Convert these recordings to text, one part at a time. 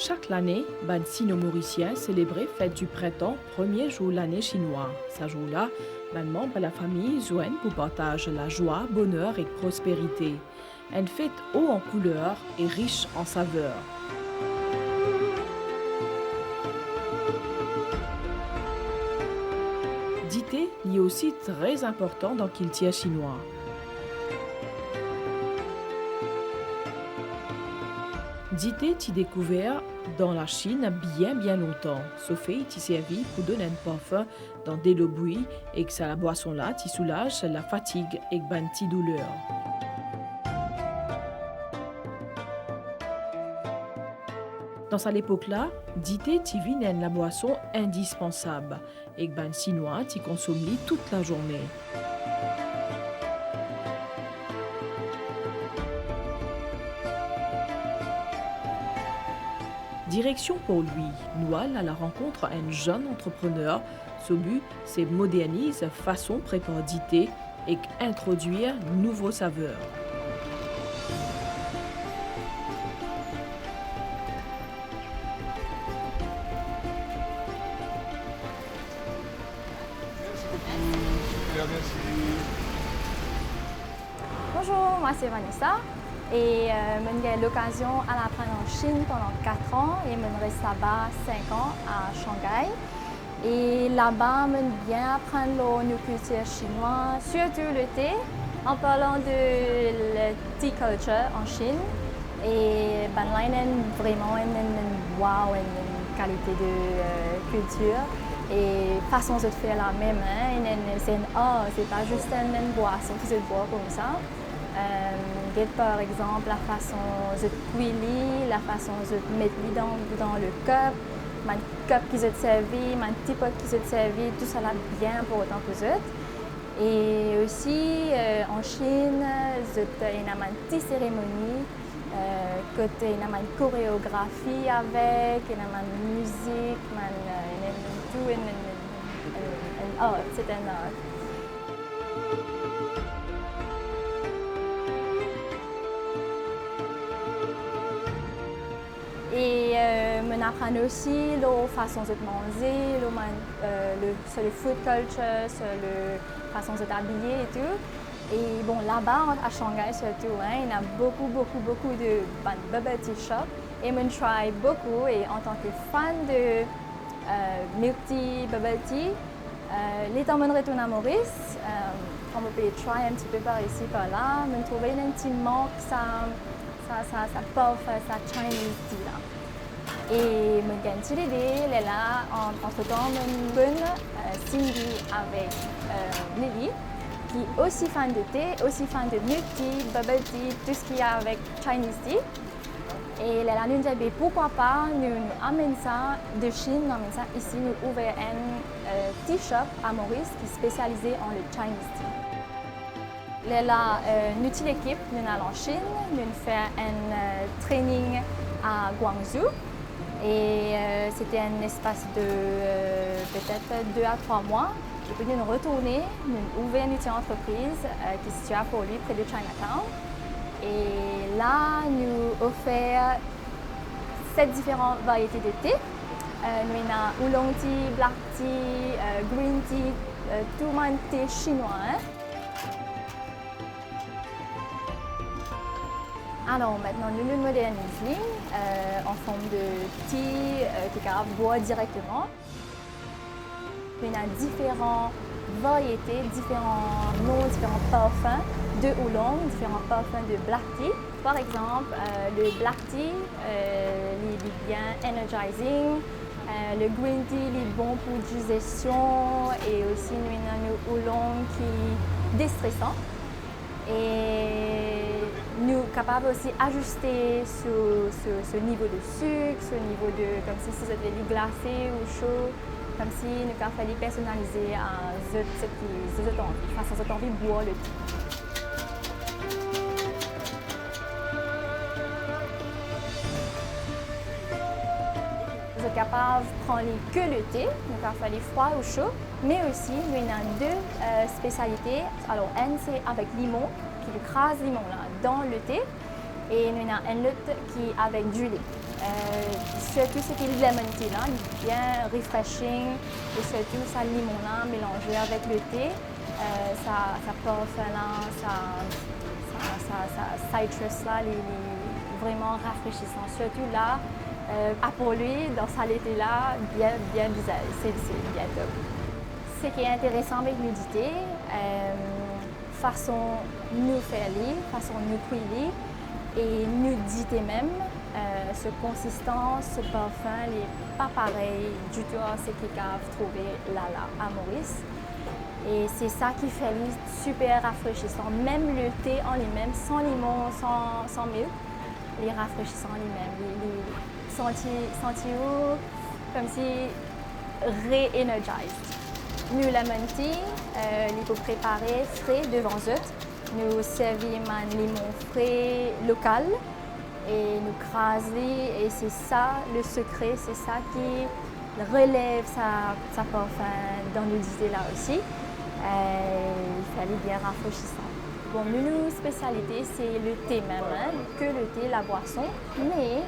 Chaque année, ban sino-mauricien célébrait fête du printemps, premier jour de l'année chinois. Ce jour-là, ban membres de la famille joignent pour partager la joie, bonheur et prospérité. Une fête haut en couleurs et riche en saveurs. Dité est aussi très important dans le culture chinois. Dité est découvert dans la Chine bien longtemps. Ce fait est servi pour donner un parfum dans des bouillies et que la boisson là qui soulage la fatigue et ban ti douleur. Dans cette époque-là, Dité ti vient la boisson indispensable et que ban chinois ti consomme toute la journée. Direction pour lui, nous allons à la rencontre un jeune entrepreneur. Ce but, c'est moderniser façon de préparer Dité et introduire nouveaux saveurs. Bonjour, moi c'est Vanessa et j'ai eu l'occasion à l'apprendre en Chine pendant 4 ans et je reste là-bas 5 ans à Shanghai. Et là-bas, je bien apprendre la culture chinoise, surtout le thé, en parlant de la tea culture en Chine. Et là, il y a vraiment une qualité de culture et façon de faire la même. C'est un art, c'est pas juste une boisson qui se boit comme ça. Par exemple, la façon de cuire, la façon de mettre dans le cup, le cup qui se servi, le petit pot qui se servi, tout ça là bien important pour eux. Et aussi en Chine, il y a une petite cérémonie, côté il y a une chorégraphie avec, il y a une musique, tout, un art, c'est un art. Et on apprend aussi la façon de manger, sur le food culture, sur la façon de s'habiller et tout. Et bon, là-bas, à Shanghai surtout, il y a beaucoup de bubble tea shops. Et on try beaucoup. Et en tant que fan de milk tea, bubble tea, les temps où on retourne à Maurice, on peut try un petit peu par ici, par là. On trouve un petit manque, ça puff, ça Chinese tea là. Et je gagne l'idée, elle est là, entre-temps, je bonne Cindy avec Lily, qui est aussi fan de thé, aussi fan de milk tea, bubble tea, tout ce qu'il y a avec Chinese tea. Et elle a nous dit pourquoi pas nous amener ça de Chine, nous amener ça ici, nous ouvrir un tea shop à Maurice qui est spécialisé en le Chinese tea. Là, nous sommes l'équipe, nous allons en Chine, nous faisons un training à Guangzhou et c'était un espace de peut-être 2 à 3 mois. Et puis nous retournons, nous ouvrons une entreprise qui est située à Port-Louis, près de Chinatown. Et là, nous offrons 7 différentes variétés de thé. Nous avons oolong tea, black tea, green tea, tout le thé chinois. Alors maintenant, nous nous modernisons en forme de thé qui est capable de boire directement. Il y a différentes variétés, différents noms, différents parfums de oolong, différents parfums de black tea. Par exemple, le black tea il est bien energizing, le green tea il est bon pour digestion et aussi nous avons le oolong qui est déstressant. Et nous sommes capables aussi d'ajuster ce niveau de sucre, ce niveau de, comme si c'était glacé ou chaud, comme si nous avons fallu personnaliser à cette envie, façon cette envie de boire le thé. Nous sommes capables de prendre que le thé, nous avons fallu froid ou chaud, mais aussi nous avons 2 spécialités. Alors, une c'est avec limon, qui écrase limon là, dans le thé, et nous avons un autre qui est avec du lait. Surtout ce qui est lemon tea là, bien refreshing et surtout ça limon là mélangé avec le thé, ça parfum là, ça citrus là, vraiment rafraîchissant. Surtout là, pour lui, dans sa l'été là, bien bizarre, c'est bien top. Ce qui est intéressant avec l'humidité, façon nous faire lire, façon nous cuire et nudité même, ce consistance, ce parfum n'est pas pareil du tout à ce qu'ils peuvent trouver là à Maurice. Et c'est ça qui fait lui super rafraîchissant. Même le thé en lui-même, sans limon, sans milk, il est rafraîchissant lui-même. Il senti comme si ré-energized. Nous, lemon tea, il faut préparer frais devant eux. Nous servir un limon frais local et nous craser. Et c'est ça le secret, c'est ça qui relève sa parfum dans l'humidité là aussi. Il fallait bien rafraîchissant. Bon, nous, spécialité, c'est le thé même, hein, que le thé, la boisson. Mais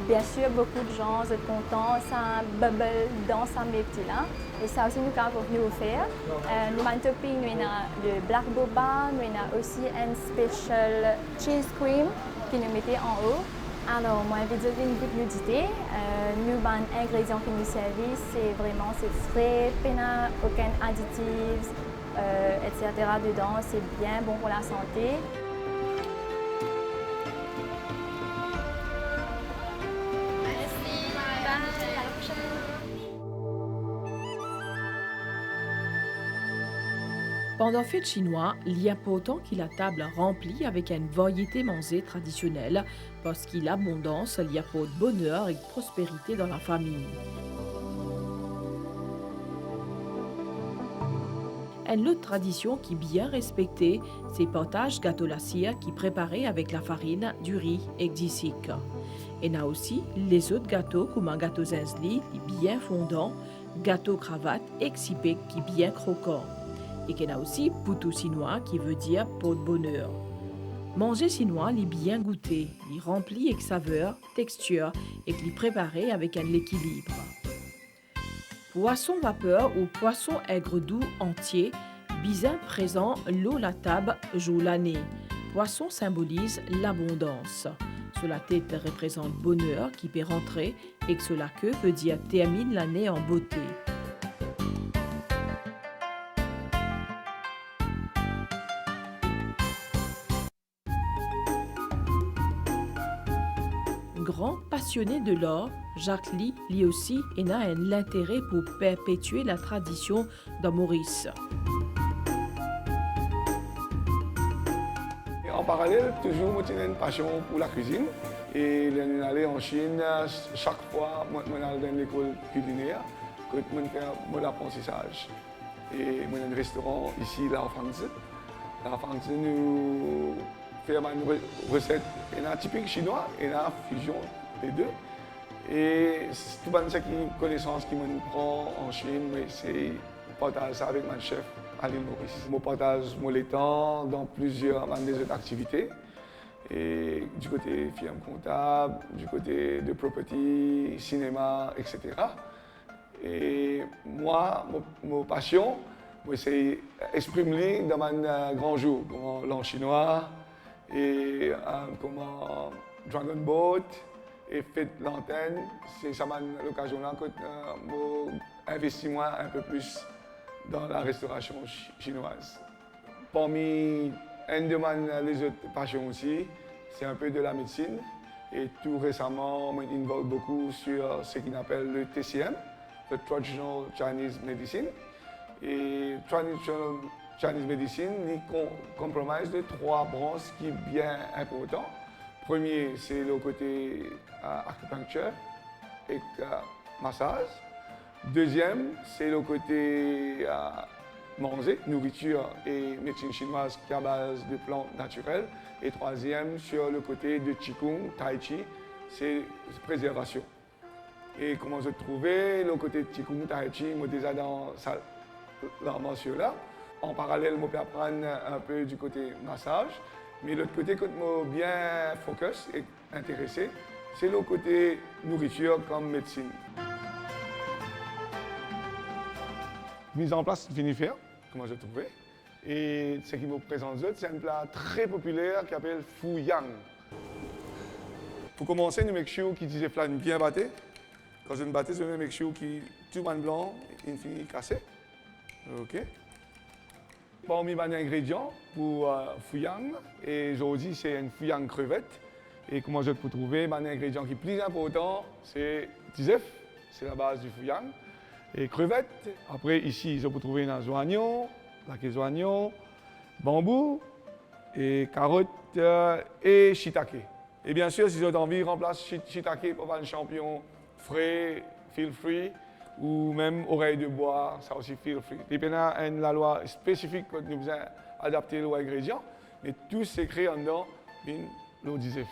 bien sûr, beaucoup de gens sont contents, ça bubble dans sa milk tea là. Et ça aussi, nous avons nous offert. Nous avons topping, nous avons le black boba, nous avons aussi un special cheese cream qui nous mettait en haut. Alors, moi, je vais dire une goutte nudité. Nous, les ingrédients que nous servons, c'est frais, aucun additifs, etc. dedans. C'est bien bon pour la santé. Merci, bye, à la prochaine. Pendant fête chinois, il y a pourtant qu'il la table remplie avec une variété mangée traditionnelle parce qu'il y a abondance, il y a pour de bonheur et de prospérité dans la famille. Une autre tradition qui est bien respectée, c'est le partage gâteau la cire qui est préparé avec la farine, du riz et du sucre. Et il y a aussi les autres gâteaux comme un gâteau zinzli qui est bien fondant, gâteau cravate et xipek qui est bien croquant. Et qu'il y a aussi poutou chinois qui veut dire pot de bonheur. Manger chinois, il est bien goûté, il est rempli avec saveur, texture et qu'il est préparé avec un équilibre. Poisson vapeur ou poisson aigre doux entier, bien présent l'eau la table joue l'année. Poisson symbolise l'abondance. Sur la tête représente bonheur qui peut rentrer et que sur la queue veut dire termine l'année en beauté. Grand passionné de l'or, Jacques Ly, lui aussi, a un intérêt pour perpétuer la tradition de Maurice. En parallèle, toujours, j'ai une passion pour la cuisine. Et aller en Chine, chaque fois, je vais dans l'école culinaire, que je fais mon apprentissage. Et j'ai un restaurant ici, là, en France. En France, nous faisons une recette typique chinoise et une fusion des deux. Et tout ce qui connaissance qui me prend en Chine, c'est partager ça avec mon chef à l'île Maurice. Je partage mon temps dans plusieurs autres activités. Et du côté firme comptable, du côté de property, cinéma, etc. Et moi, mon passion, c'est exprimer dans mon grand jour, comme l'an chinois, et comme Dragon Boat, et fait l'antenne. C'est ça l'occasion là que j'investis moi un peu plus dans la restauration chinoise. Parmi une de mes autres passions aussi, c'est un peu de la médecine. Et tout récemment, je m'involve beaucoup sur ce qu'on appelle le TCM, le Traditional Chinese Medicine. Et Traditional Chinese Medicine, il compromise de trois branches qui sont bien importantes. Premier, c'est le côté acupuncture et massage. Deuxième, c'est le côté manger, nourriture et médecine chinoise qui est à base de plantes naturelles. Et troisième, sur le côté de Qigong, Tai Chi, c'est préservation. Et comment je trouvais le côté de Qigong, Tai Chi, moi déjà dans la mention là. En parallèle, je peux apprendre un peu du côté massage. Mais l'autre côté, que je bien focus et intéressé, c'est le côté nourriture comme médecine. Mise en place, fini faire, comment j'ai trouvé. Et ce qui vous présente, c'est un plat très populaire qui s'appelle Phu Yang. Pour commencer, nous mettons sûr qui disait flan bien batté. Quand je me battais, je mets sûr qui tout le blanc, il finit cassé. OK. Parmi les ingrédients pour Phu Yang, et aujourd'hui c'est une Phu Yang crevette. Et comment je peux trouver, les ingrédients qui est plus important, c'est tisef, c'est la base du Phu Yang. Et crevettes. Après ici, je peux trouver un oignon, la oignon, bambou, et carottes et shiitake. Et bien sûr, si vous avez envie, remplace shiitake par un champignon frais, feel free, ou même oreille de bois, ça aussi feel free. Il y a une loi spécifique que nous devons adapter aux ingrédients, mais tout s'écrit en dedans l'eau d'isef.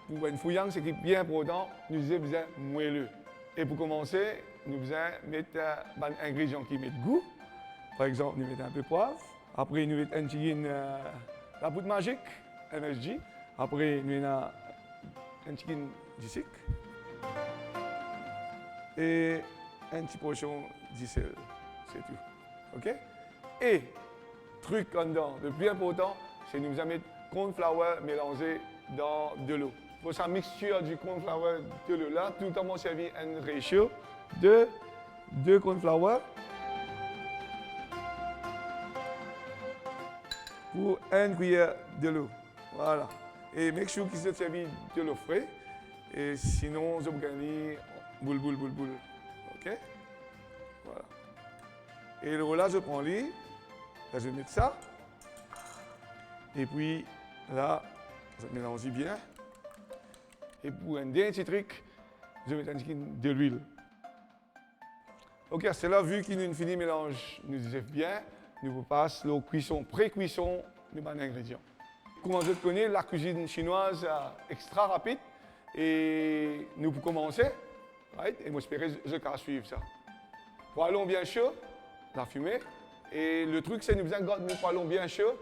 Pour une Phu Yang, ce qui est bien important, nous devons moelleux. Et pour commencer, nous devons mettre des ingrédients qui mettent goût. Par exemple, nous mettons un peu de poivre. Après, nous mettons un petit la poudre magique, MSG. Après, nous mettons un petit de sucre. Et un petit portion de sel. C'est tout. OK? Et, truc en dedans, le plus important, c'est nous allons mettre cornflour mélangé dans de l'eau. Pour sa mixture du cornflour de l'eau là, tout le temps, on servir un ratio de 2 cornflour pour 1 cuillère de l'eau. Voilà. Et make sure qu'il se servi de l'eau fraîche. Et sinon, je vais gagner boule. OK? Voilà. Et l'eau là, je prends l'eau. Là, je vais mettre ça. Et puis, là, je mélange bien. Et pour un dernier truc, je vais mettre un petit de l'huile. OK, c'est là, vu qu'il nous finit mélange, nous disons bien, nous passons la cuisson, pré-cuisson de nos ingrédients. Comment je connais, la cuisine chinoise extra rapide. Et nous pouvons commencer. Right? Et moi, j'espère que je vais suivre ça. Poêlons bien chaud, la fumée. Et le truc, c'est que nous faisons garder nos poêlons bien chauds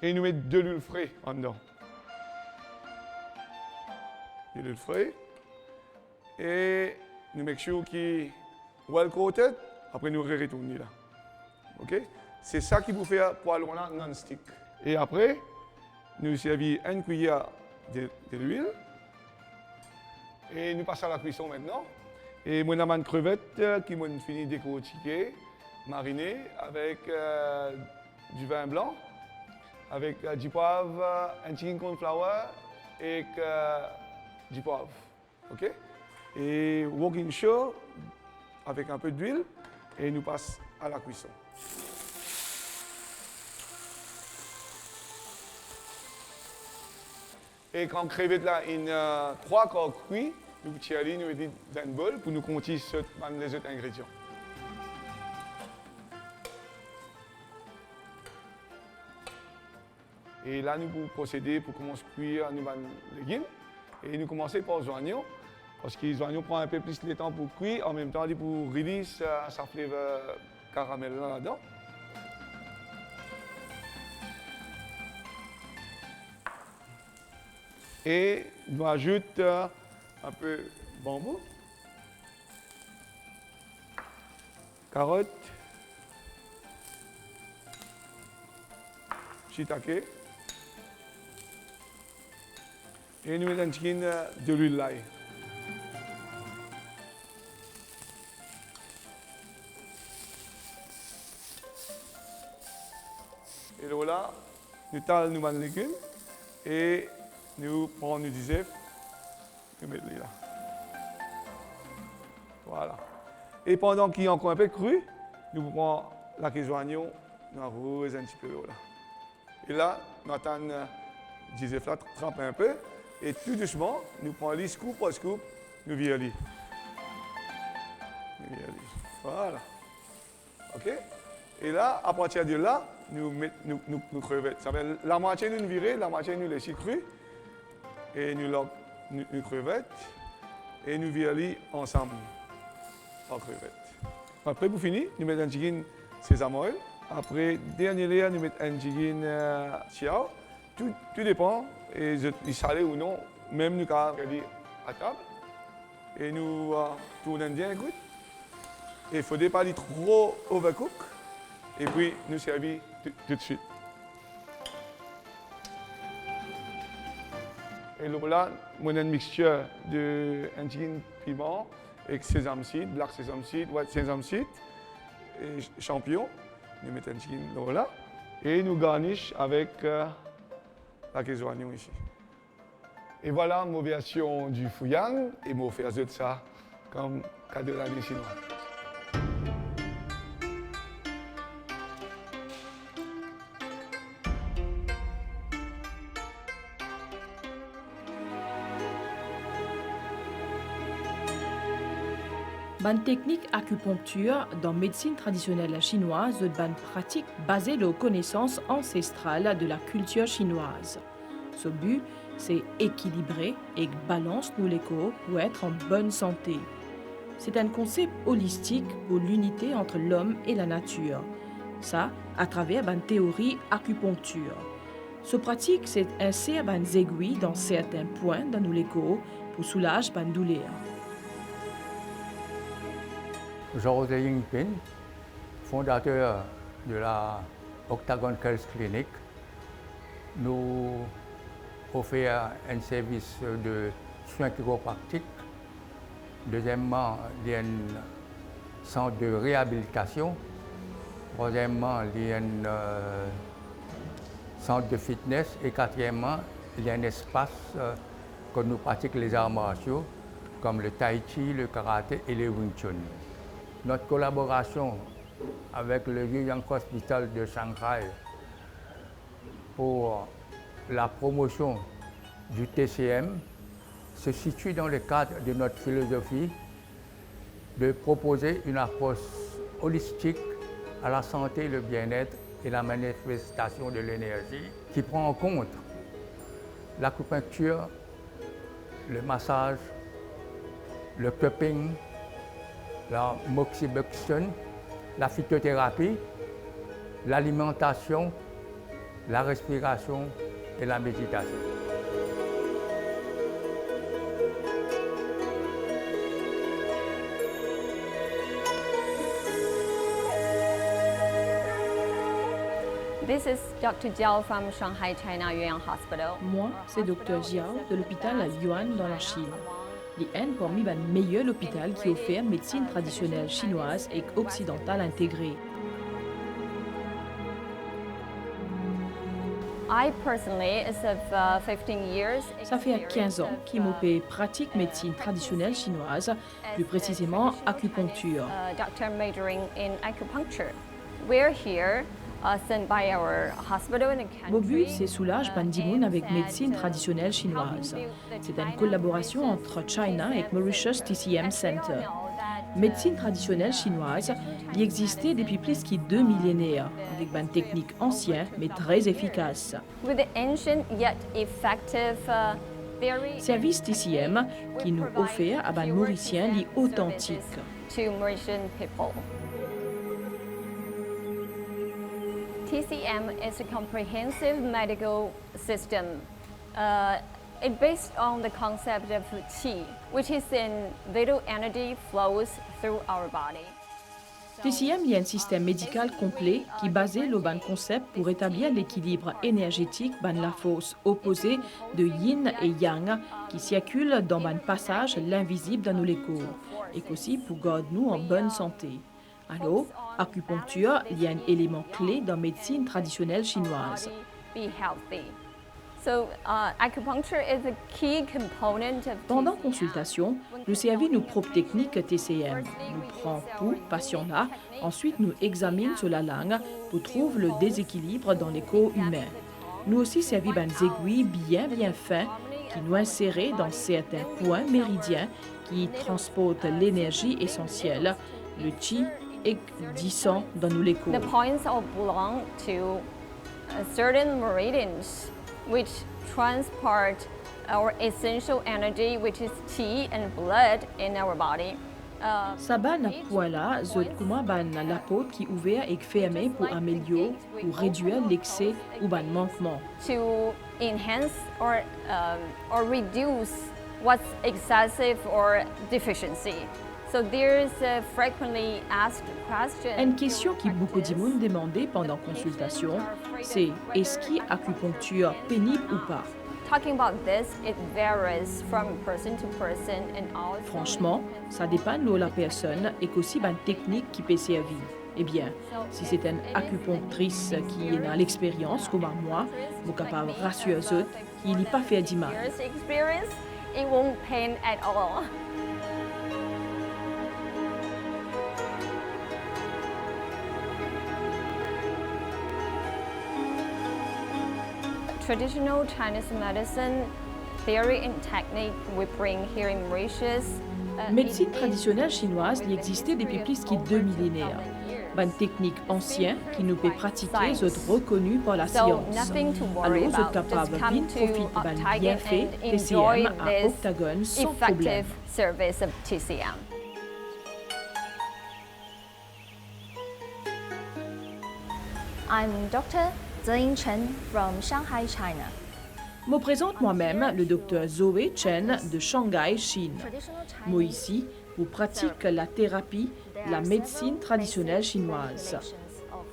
et nous mettons de l'huile fraîche en dedans. De l'huile fraîche. Et nous mettons sûr qu'il est well coated. Après, nous retournons là. OK? C'est ça qui vous fait poêlon là non-stick. Et après, nous servons une cuillère de l'huile. Et nous passons à la cuisson maintenant. Et moi, j'ai une crevette qui m'a fini décortiquer, marinée avec du vin blanc, avec du poivre, un chicken cornflour et du poivre. OK? Et walking show avec un peu d'huile et nous passons à la cuisson. Et quand crevette là, une 3 quarts cuit, nous tirons nous mettons dans un bol pour nous compter les autres ingrédients. Et là, nous pouvons procéder pour commencer à cuire nos légumes. Et nous commençons par les oignons, parce que les oignons prennent un peu plus de temps pour cuire, en même temps pour release sa flavor caramel là-dedans. Et nous ajoutons un peu de bambou, carottes, shiitake, et nous mettons un petit de l'huile d'ail. Et là, nous talons nos légumes et nous prenons nos disef et mettons là. Voilà. Et pendant qu'il est encore un peu cru, nous prenons la oignon, nous arrosons un petit peu là. Et là, nous attendons le disef là, tremper un peu. Et tout doucement, nous prenons les scoop par scoop, nous virons. Voilà. OK? Et là, à partir de là, nous mettons nos crevettes. Ça veut dire, la moitié nous virer, la moitié nous laisser cru. Et nous crevettes. Et nous virons ensemble en crevettes. Après, pour finir, nous mettons un chicken sésame oil. Après, dernier layer, nous mettons un chicken chiao. Tout dépend, et salé ou non, même nous avons à table. Et nous tournons bien good. Et il ne faut pas aller trop overcook. Et puis nous servir tout de suite. Et là, on a une mixture de chicken piment avec sésame seed, black sesame seed, white sesame seed et champignons. Nous mettons un chicken là. Et nous garnissons avec la queso oignon ici. Et voilà ma version du fuyang et je vais faire ça comme cadeau d'année chinois. Ban technique acupuncture dans médecine traditionnelle chinoise, ban pratique basée sur connaissances ancestrales de la culture chinoise. Ce but, c'est équilibrer et balancer nos corps pour être en bonne santé. C'est un concept holistique pour l'unité entre l'homme et la nature. Ça, à travers une théorie acupuncture. Ce pratique, c'est insérer des aiguilles dans certains points dans nos corps pour soulager une douleur. José Yingpin, fondateur de la Octagon Health Clinic, nous offrons un service de soins chiropratiques. Deuxièmement, il y a un centre de réhabilitation. Troisièmement, il y a un centre de fitness. Et quatrièmement, il y a un espace que nous pratiquons les arts martiaux, comme le tai chi, le karaté et le wing chun. Notre collaboration avec le Yuyang Hospital de Shanghai pour la promotion du TCM se situe dans le cadre de notre philosophie de proposer une approche holistique à la santé, le bien-être et la manifestation de l'énergie qui prend en compte l'acupuncture, le massage, le cupping, la moxibustion, la phytothérapie, l'alimentation, la respiration et la méditation. This is Dr. Jiao from Shanghai China Yuan Hospital. Moi, c'est Dr. Jiao de l'hôpital Yuan dans la Chine. L'IN parmi les meilleurs hôpitaux qui offrent médecine traditionnelle chinoise et occidentale intégrée. I personally, as of 15 years, Ça fait 15 ans qu'il pratique médecine traditionnelle chinoise, plus précisément acupuncture. doctor majoring in acupuncture. We're here sent by our hospital in the country. Mon but, c'est soulager Bandimoun avec médecine traditionnelle chinoise. C'est une collaboration entre China et Mauritius TCM Center. Médecine traditionnelle chinoise, il existait depuis plus de 2 millénaires, avec une technique ancienne mais très efficace. With the ancient yet effective very Service TCM qui nous offre à un Mauricien authentique. to Mauritian people. TCM is a comprehensive medical system. It's based on the concept of qi, which is in vital energy flows through our body. TCM est un système médical complet qui est basé sur un concept pour établir l'équilibre énergétique dans la force opposée de yin et yang qui circule dans un passage l'invisible dans nos corps et aussi pour garder nous en bonne santé. Alors, acupuncture est un élément clé dans la médecine traditionnelle chinoise. Be healthy. So, acupuncture is a key component of Pendant TCM. consultation, nous servons nos propres techniques TCM. Nous prenons pour patient là, ensuite nous examinons sur la langue pour trouver le déséquilibre dans les corps humains. Nous aussi servons des aiguilles bien fins qui nous insèrent dans certains points méridiens qui transportent l'énergie essentielle, le qi et du sang dans nos The corps. points all belong to certain meridians, which transport our essential energy, which is qi and blood in our body. Saban point là, zot comment ban la peau qui ouvert et fermée pour améliorer ou réduire l'excès ou ban manquement. To enhance or reduce what's excessive or deficiency. So there's a frequently asked question. Une question qui beaucoup de monde demandait pendant consultation, c'est est-ce qu'acupuncture pénible ou pas? Talking about this, it varies from person to person and also. Franchement, ça dépend de la personne et qu'aussi une technique qui peut servir. Eh bien, si c'est une acupunctrice qui a l'expérience, comme moi, vous capable de rassurer les autres qu'il n'y a pas fait du mal. Years experience, it won't pain at all. Traditional Chinese medicine theory and technique we bring here in Mauritius. Médecine traditionnelle chinoise il existait depuis plus de 2 millénaires. Une technique ancienne qui nous peut pratiquer est reconnue par la science. Alors, vous êtes capable de bien profiter d'un bienfait TCM à Octogone sans problème. Service of TCM. I'm Dr. Zeng Chen from Shanghai, China. Je présente moi-même le docteur Zoé Chen de Shanghai, Chine. Moi ici, vous pratique la thérapie, la médecine traditionnelle chinoise.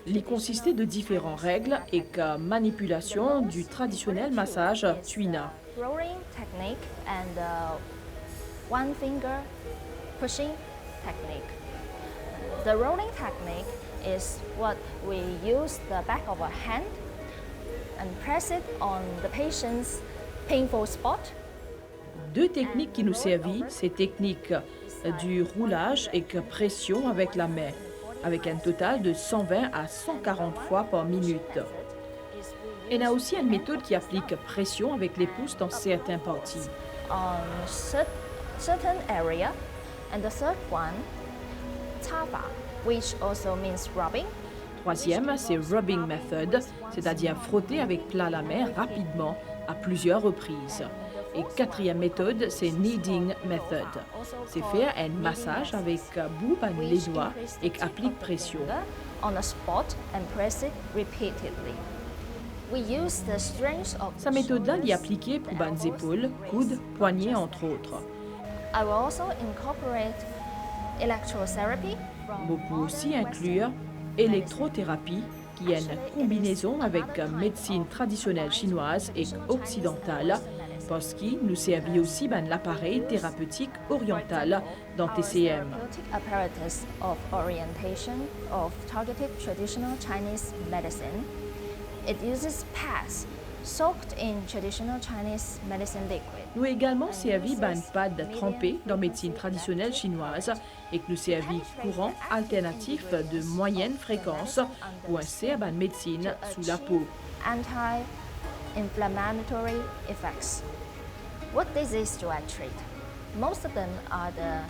Il consistait de différentes règles et que manipulation du traditionnel massage tuina. Rolling technique and one finger pushing technique. The rolling technique is what we use the back of our hand and press it on the patient's painful spot. Deux techniques qui nous servit, c'est technique du roulage et que pression avec la main, avec un total de 120 à 140 fois par minute. Il y a aussi une méthode qui applique pression avec les pouces dans certaines parties. On certain area. And the third one, tava, which also means rubbing. Troisième, c'est rubbing method, c'est-à-dire frotter avec plat la main rapidement à plusieurs reprises. Et quatrième méthode, c'est kneading method. C'est faire un massage avec bout les doigts et applique pression. On a spot and press it repeatedly. We use the strength of Sa méthode-là est appliquée pour les épaules, coudes, poignets, entre autres. I will also incorporate electrotherapy from Vous pouvez aussi inclure électrothérapie, qui est une combinaison avec médecine traditionnelle chinoise et occidentale, parce qu'il nous servit aussi l'appareil thérapeutique oriental dans TCM. therapeutic apparatus of orientation of targeted traditional Chinese medicine. It uses pads soaked in traditional Chinese medicine liquid. Nous également servi un pad trempé dans médecine traditionnelle chinoise et que nous servi courant alternatif de moyenne fréquence pour insérer une médecine sous la peau. Anti-inflammatory effects. What disease do I treat? Most of them are the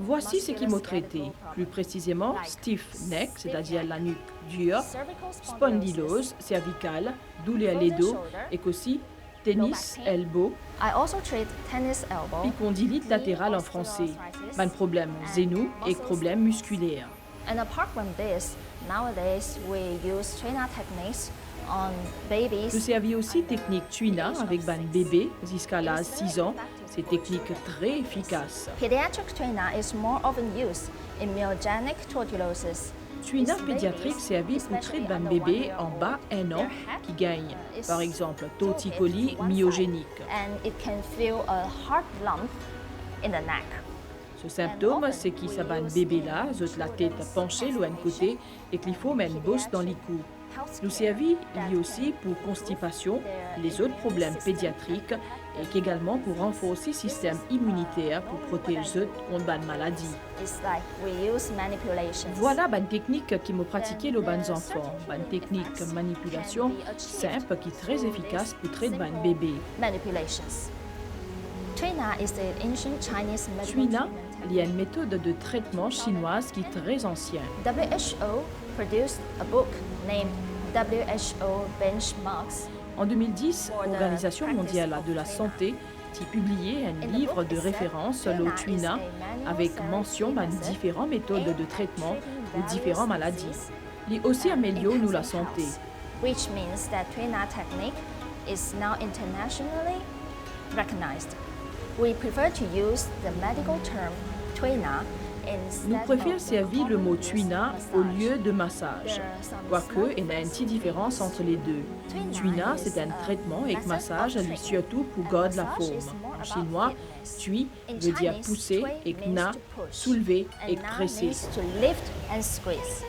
Voici ce qui m'a traité, plus précisément stiff neck, c'est-à-dire la nuque dure, spondylose cervicale, douleur les dos et aussi tennis elbow, I also treat tennis elbow. épicondylite latérale en français, un problème zénou et problème musculaire. And apart from this, nowadays we use Tuina techniques on babies. Nous servi aussi technique tuina avec un bébé jusqu'à l'âge 6 ans. C'est technique très efficace. Pediatric Tuina is more often used in myogenic tortulosis. Tuina pédiatrique servi pour traiter un bébé en bas 1 an qui gagne, par exemple, torticolis myogénique. And it can feel a hard lump in the neck. Ce symptôme, c'est qu'il y a un bébé là, la tête penchée loin de côté et qu'il faut mettre une bosse dans les coups. Nous servi lié aussi pour constipation, les autres problèmes pédiatriques et également pour renforcer le système immunitaire pour protéger contre une maladie. It's like we use manipulation. Voilà une technique qui m'a pratiqué les bons enfants, une technique de manipulation simple qui est très efficace pour traiter un bébé. Manipulations. Tuina is the ancient Chinese medical Tuina, treatment il y a une méthode de traitement chinoise qui est très ancienne. WHO produced a book named WHO Benchmarks. En 2010, l'Organisation mondiale de la santé a publié un livre de référence, le Tuina, avec mention de différentes méthodes de traitement pour différentes maladies. Il aussi améliore nous la santé. Which means that Tuina technique is now internationally recognized. We prefer to use the medical term tuina Nous instead préférons of the servir le mot common use tuina massage. au lieu de massage, There are some quoique small il y a une petite différence entre les deux. Tuina, c'est un traitement et massage allie surtout pour garder la forme. En chinois, tui veut dire pousser et gna, soulever et presser. To lift and squeeze.